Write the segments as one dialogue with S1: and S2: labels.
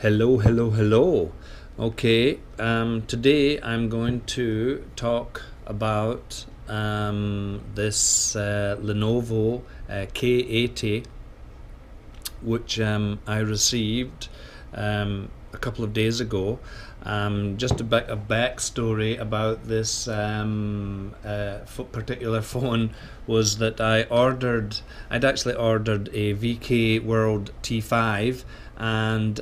S1: Hello. Okay, today I'm going to talk about this Lenovo K80, which I received a couple of days ago. Just a bit of backstory about this particular phone was that I'd actually ordered a VK World T5, and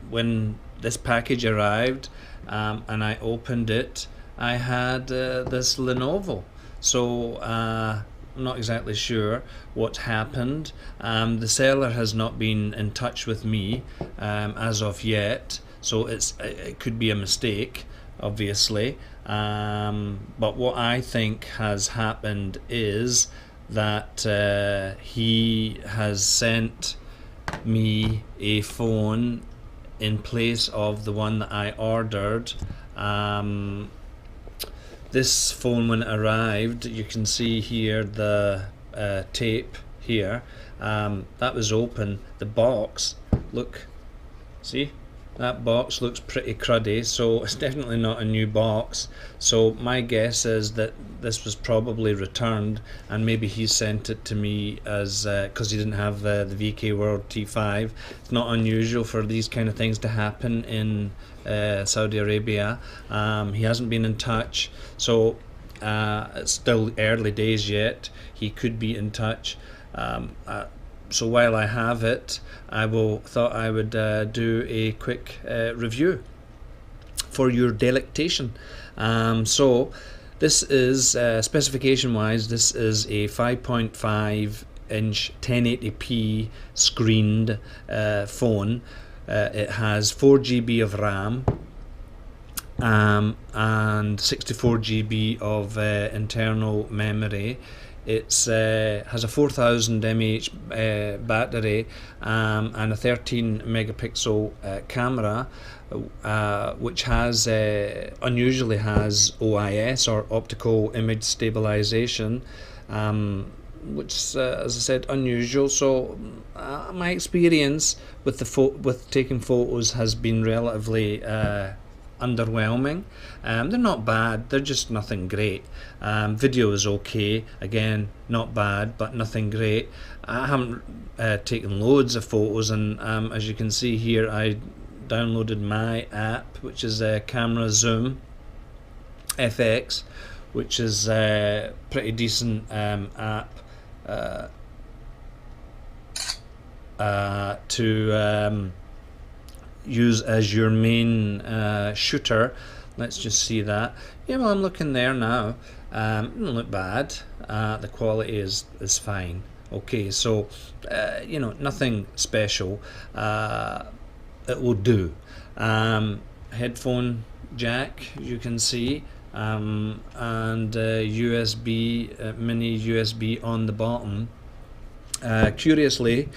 S1: when this package arrived and I opened it, I had this Lenovo. So I'm not exactly sure what happened. The seller has not been in touch with me as of yet, so it could be a mistake, obviously. But what I think has happened is that he has sent me a phone in place of the one that I ordered. This phone, when it arrived, you can see here the tape here, that was open. The box, look, see, that box looks pretty cruddy, so it's definitely not a new box. So my guess is that this was probably returned, and maybe he sent it to me as because he didn't have the VK World T5. It's not unusual for these kind of things to happen in Saudi Arabia. He hasn't been in touch, so it's still early days yet. He could be in touch. So while I have it, I thought I would do a quick review for your delectation. So this is specification wise, this is a 5.5 inch 1080p screened phone. It has 4 GB of RAM and 64 GB of internal memory. It has a 4000 mAh battery and a 13 megapixel camera, which unusually has OIS, or optical image stabilization, which as I said, unusual. So my experience with taking photos has been relatively underwhelming. They're not bad, they're just nothing great. Video is okay, again not bad, but nothing great. I haven't taken loads of photos, and as you can see here, I downloaded my app, which is Camera Zoom FX, which is a pretty decent app to use as your main shooter. Let's just see that. Yeah, well, I'm looking there now. It doesn't look bad. The quality is fine. Okay, so you know, nothing special. It will do. Headphone jack, you can see, and USB, mini USB on the bottom. Curiously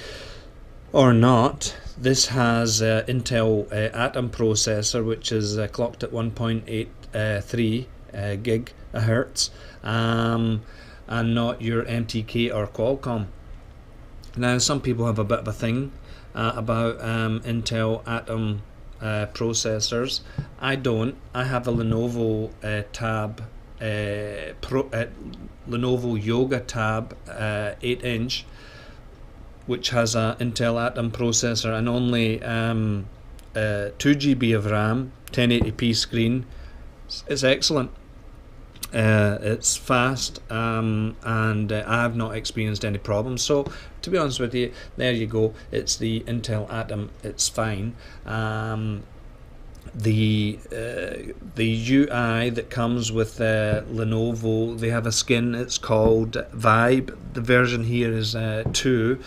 S1: or not, this has Intel Atom processor, which is clocked at 1.83 gigahertz, and not your MTK or Qualcomm. Now, some people have a bit of a thing about Intel Atom processors. I don't. I have a Lenovo Tab Lenovo Yoga Tab 8-inch, which has an Intel Atom processor and only 2 GB of RAM, 1080p screen. It's excellent. It's fast, and I have not experienced any problems. So to be honest with you, there you go. It's the Intel Atom. It's fine. The UI that comes with Lenovo, they have a skin. It's called Vibe. The version here is 2.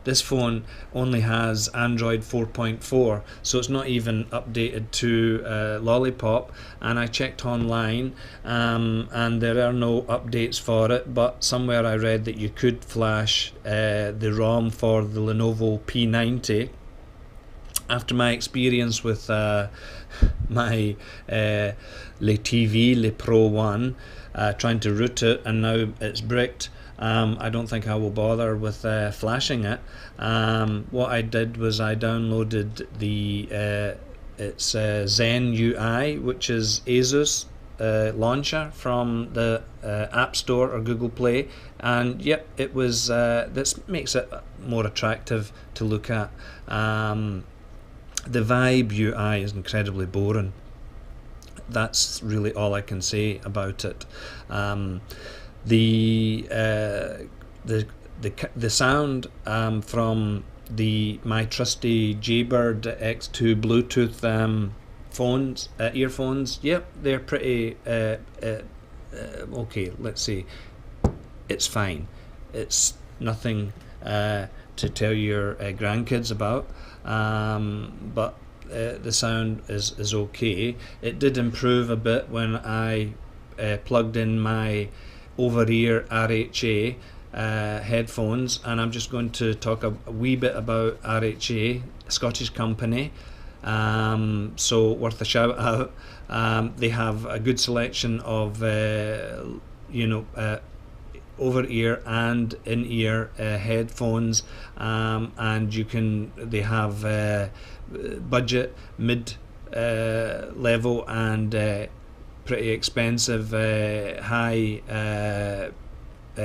S1: This phone only has Android 4.4, so it's not even updated to Lollipop. And I checked online, and there are no updates for it, but somewhere I read that you could flash the ROM for the Lenovo P90 after my experience with my Le TV, Le Pro 1, trying to root it, and now it's bricked, I don't think I will bother with flashing it. What I did was I downloaded the it's Zen UI, which is ASUS launcher from the App Store or Google Play, and yep, it was this makes it more attractive to look at. The Vibe UI is incredibly boring. That's really all I can say about it. The sound from my trusty Jaybird X2 Bluetooth earphones, yep, they're pretty okay. Let's see, it's fine. It's nothing to tell your grandkids about, but the sound is okay. It did improve a bit when I plugged in my over-ear RHA headphones, and I'm just going to talk a wee bit about RHA, a Scottish company, so worth a shout out. They have a good selection of over-ear and in-ear headphones, and they have budget, mid level, and pretty expensive high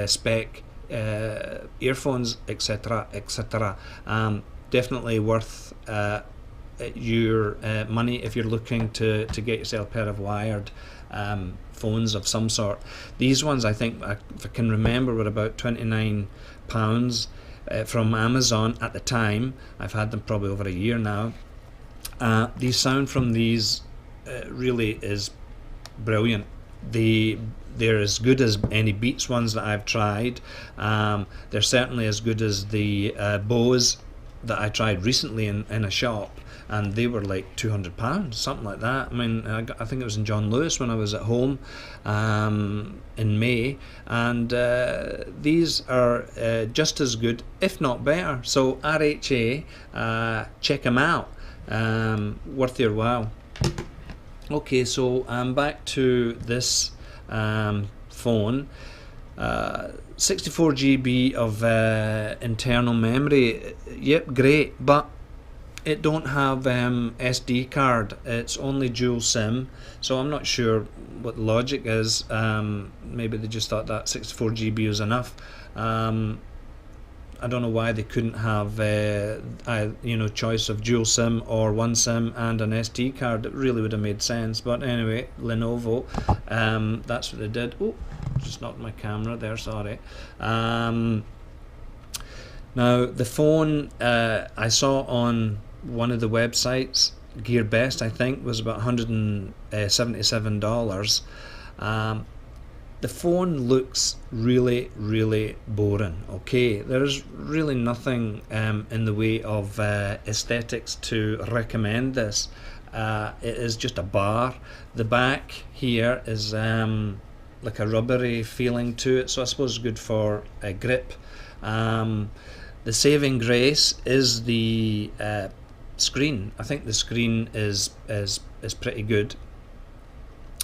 S1: spec earphones, etc., etc. Definitely worth your money if you're looking to get yourself a pair of wired phones of some sort. These ones, I think, if I can remember, were about £29 from Amazon at the time. I've had them probably over a year now. The sound from these really is brilliant. They're as good as any Beats ones that I've tried. They're certainly as good as the Bose that I tried recently in a shop, and they were like £200, something like that. I mean, I think it was in John Lewis when I was at home in May, and these are just as good, if not better. So RHA, check them out, worth your while. Okay, so I'm back to this phone. 64 GB of internal memory, yep, great, but it don't have SD card. It's only dual SIM, so I'm not sure what the logic is. Maybe they just thought that 64 GB was enough. I don't know why they couldn't have choice of dual SIM or one SIM and an SD card. It really would have made sense. But anyway, Lenovo, that's what they did. Oh, just knocked my camera there, sorry. Now the phone I saw on one of the websites, GearBest I think, was about $177. The phone looks really, really boring. Okay, there's really nothing in the way of aesthetics to recommend this. It is just a bar. The back here is like a rubbery feeling to it, so I suppose it's good for a grip. The saving grace is the screen. I think the screen is pretty good.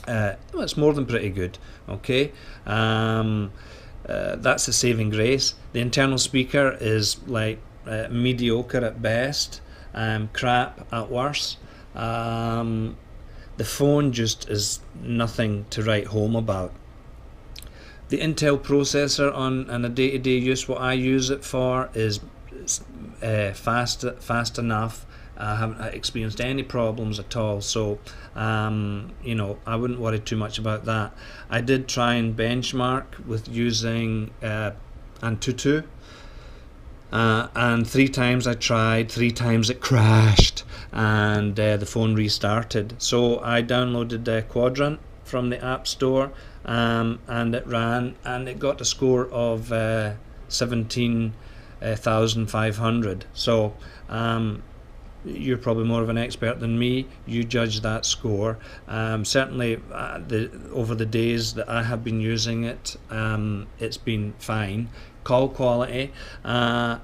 S1: Well, it's more than pretty good. Okay, that's the saving grace. The internal speaker is like mediocre at best, crap at worst. The phone just is nothing to write home about. The Intel processor on a day-to-day use, what I use it for, is fast enough. I haven't experienced any problems at all, so I wouldn't worry too much about that. I did try and benchmark with using Antutu, and 3 times I tried, 3 times it crashed, and the phone restarted. So I downloaded Quadrant from the App Store, and it ran, and it got a score of 17,500. So you're probably more of an expert than me. You judge that score. Certainly over the days that I have been using it, it's been fine. Call quality, well,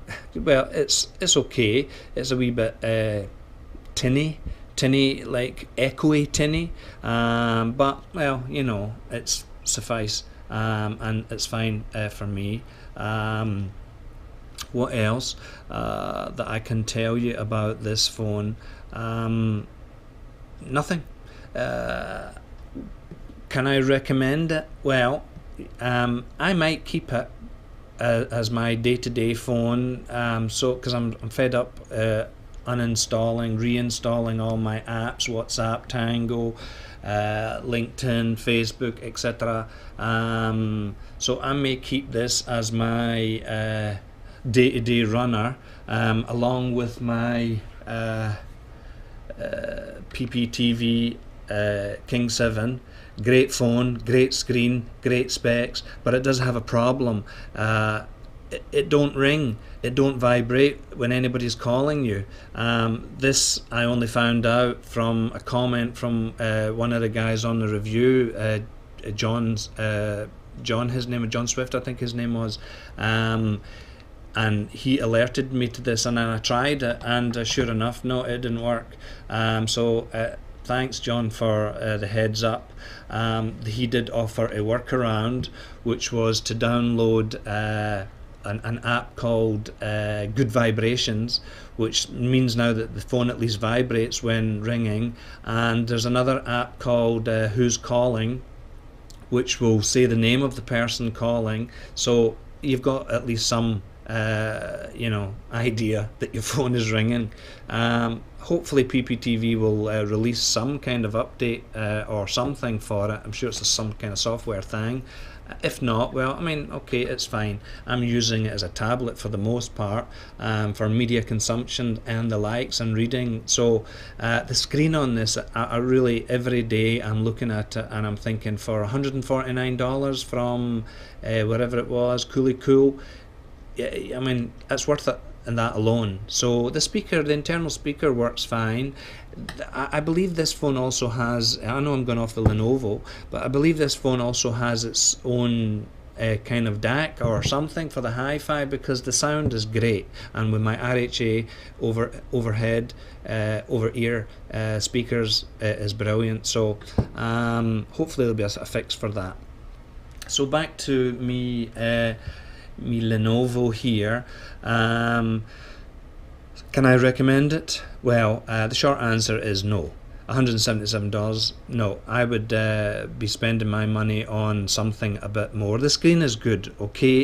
S1: it's okay. It's a wee bit tinny, like echoey tinny, but well, you know, it's suffice, and it's fine for me. What else that I can tell you about this phone? Nothing. Can I recommend it? Well, I might keep it as my day-to-day phone, so because I'm fed up uninstalling, reinstalling all my apps, WhatsApp, Tango, LinkedIn, Facebook, etc. So I may keep this as my day-to-day runner, along with my PPTV King 7. Great phone, great screen, great specs, but it does have a problem. It don't ring, it don't vibrate when anybody's calling you. This I only found out from a comment from one of the guys on the review, John, his name was John Swift, I think his name was, and he alerted me to this, and then I tried it, and sure enough, no, it didn't work. So thanks, John, for the heads up. He did offer a workaround, which was to download an app called Good Vibrations, which means now that the phone at least vibrates when ringing. And there's another app called Who's Calling, which will say the name of the person calling. So you've got at least some idea that your phone is ringing. Hopefully PPTV will release some kind of update or something for it. I'm sure it's some kind of software thing. If not, well, I mean, okay, it's fine. I'm using it as a tablet for the most part, for media consumption and the likes and reading. So the screen on this, I really, every day I'm looking at it and I'm thinking, for $149 from wherever it was, Cool, I mean, it's worth it in that alone. So the speaker, the internal speaker works fine. I believe this phone also has, I know I'm going off the Lenovo, but I believe this phone also has its own kind of DAC or something for the hi-fi, because the sound is great, and with my RHA overhead over-ear speakers is brilliant. So hopefully there'll be a fix for that. So back to me Lenovo here. Can I recommend it? Well, the short answer is no. $177, no. I would be spending my money on something a bit more. The screen is good, okay,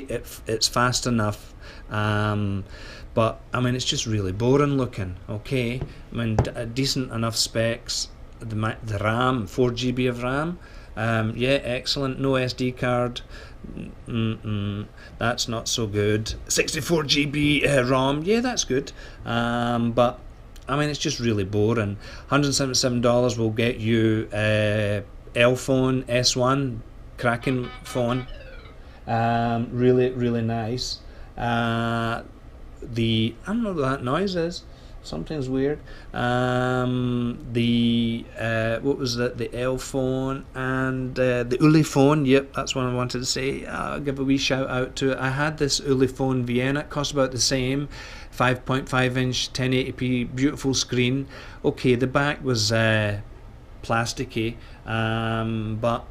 S1: it's fast enough, but I mean, it's just really boring looking, okay. I mean, decent enough specs. The RAM, 4 GB of RAM, yeah, excellent. No SD card, that's not so good. 64 GB ROM, yeah, that's good, but I mean, it's just really boring. $177 will get you L phone S1, cracking phone, really nice. I don't know what that noise is. Something's weird. What was that? The L phone and the Uli phone. Yep, that's what I wanted to say. I'll give a wee shout out to it. I had this Uli phone Vienna. It cost about the same. 5.5 inch 1080p, beautiful screen. Okay, the back was plasticky, but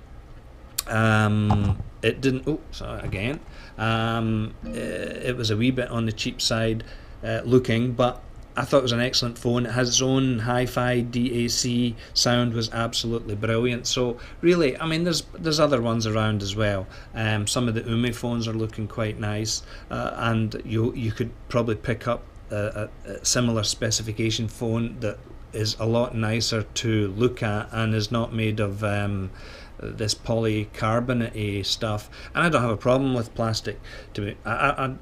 S1: it didn't. Oh, sorry again. It was a wee bit on the cheap side looking, but I thought it was an excellent phone. It has its own hi-fi DAC, sound was absolutely brilliant. So really, I mean, there's other ones around as well. Some of the Umi phones are looking quite nice, and you could probably pick up a similar specification phone that is a lot nicer to look at and is not made of this polycarbonate stuff. And I don't have a problem with plastic. I'm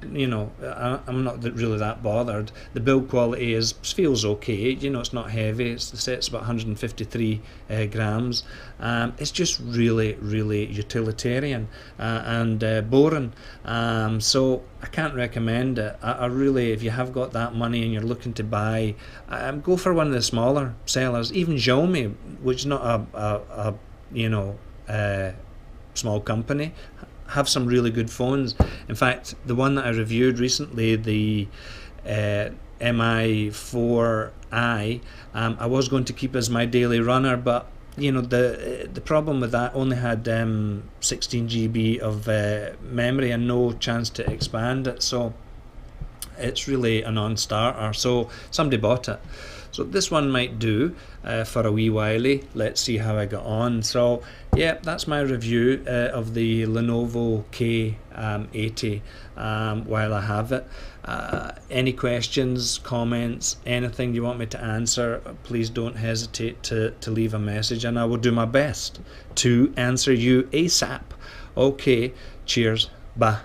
S1: not really that bothered. The build quality feels okay. You know, it's not heavy. The set's about 153 grams. It's just really utilitarian and boring. So I can't recommend it. I really, if you have got that money and you're looking to buy, go for one of the smaller sellers. Even Xiaomi, which is not a small company, have some really good phones. In fact, the one that I reviewed recently, the MI4i. I was going to keep as my daily runner, but you know, the problem with that only had 16 GB of memory and no chance to expand it, so it's really a non-starter. So somebody bought it. So this one might do for a wee whiley. Let's see how I got on. So yeah, that's my review of the Lenovo K80 while I have it. Any questions, comments, anything you want me to answer, please don't hesitate to leave a message, and I will do my best to answer you ASAP. Okay, cheers, bye.